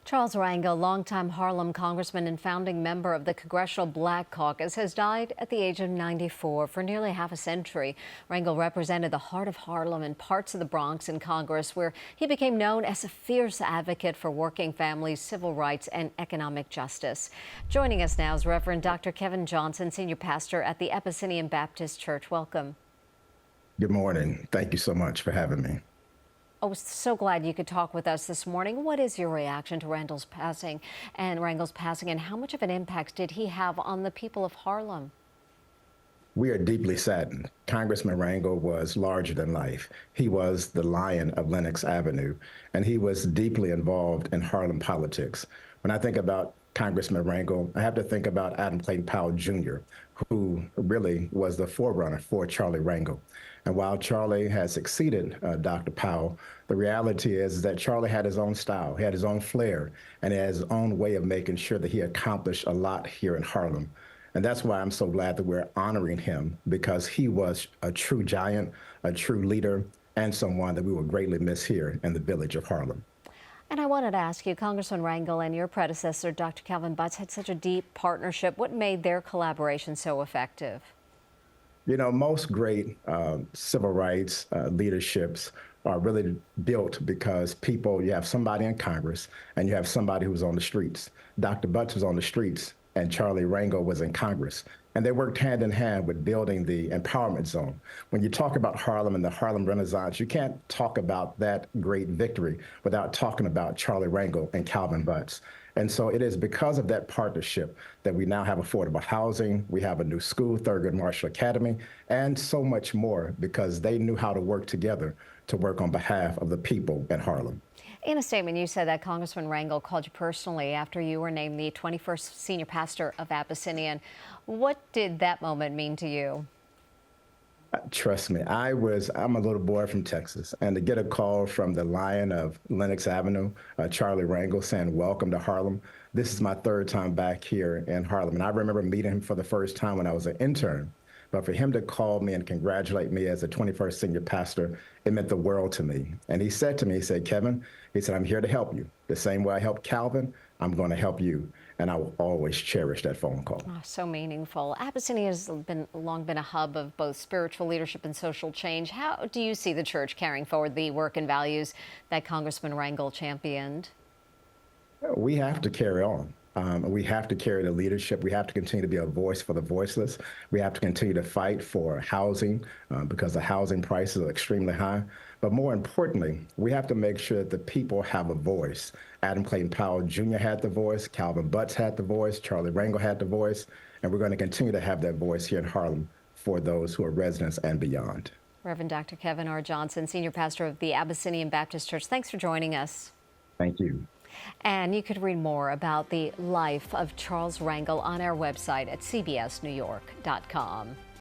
Charles Rangel, longtime Harlem congressman and founding member of the Congressional Black Caucus, has died at the age of 94. For nearly half a century, Rangel represented the heart of Harlem and parts of the Bronx in Congress, where he became known as a fierce advocate for working families, civil rights, and economic justice. Joining us now is Reverend Dr. Kevin Johnson, senior pastor at the Abyssinian Baptist Church. Welcome. Good morning. Thank you so much for having me. I was so glad you could talk with us this morning. What is your reaction to Rangel's passing, and how much of an impact did he have on the people of Harlem? We are deeply saddened. Congressman Rangel was larger than life. He was the lion of Lenox Avenue, and he was deeply involved in Harlem politics. When I think about Congressman Rangel, I have to think about Adam Clayton Powell Jr., who really was the forerunner for Charlie Rangel. And while Charlie has succeeded Dr. Powell, the reality is that Charlie had his own style, he had his own flair, and he had his own way of making sure that he accomplished a lot here in Harlem. And that's why I'm so glad that we're honoring him, because he was a true giant, a true leader, and someone that we will greatly miss here in the village of Harlem. And I wanted to ask you, Congressman Rangel and your predecessor, Dr. Calvin Butts, had such a deep partnership. What made their collaboration so effective? You know, most great civil rights leaderships are really built because you have somebody in Congress and you have somebody who's on the streets. Dr. Butts was on the streets and Charlie Rangel was in Congress. And they worked hand in hand with building the empowerment zone. When you talk about Harlem and the Harlem Renaissance, you can't talk about that great victory without talking about Charlie Rangel and Calvin Butts. And so it is because of that partnership that we now have affordable housing, we have a new school, Thurgood Marshall Academy, and so much more, because they knew how to work together to work on behalf of the people in Harlem. In a statement, you said that Congressman Rangel called you personally after you were named the 21st senior pastor of Abyssinian. What did that moment mean to you? Trust me, I'm a little boy from Texas, and to get a call from the lion of Lenox Avenue, Charlie Rangel, saying, "Welcome to Harlem." This is my third time back here in Harlem, and I remember meeting him for the first time when I was an intern. But for him to call me and congratulate me as a 21st senior pastor, it meant the world to me. And he said to me, he said, "Kevin," he said, "I'm here to help you. The same way I helped Calvin, I'm going to help you." And I will always cherish that phone call. Oh, so meaningful. Abyssinia has long been a hub of both spiritual leadership and social change. How do you see the church carrying forward the work and values that Congressman Rangel championed? We have to carry on. We have to carry the leadership. We have to continue to be a voice for the voiceless. We have to continue to fight for housing because the housing prices are extremely high. But more importantly, we have to make sure that the people have a voice. Adam Clayton Powell Jr. had the voice, Calvin Butts had the voice, Charlie Rangel had the voice, and we're going to continue to have that voice here in Harlem for those who are residents and beyond. Reverend Dr. Kevin R. Johnson, senior pastor of the Abyssinian Baptist Church, thanks for joining us. Thank you. And you could read more about the life of Charles Rangel on our website at cbsnewyork.com.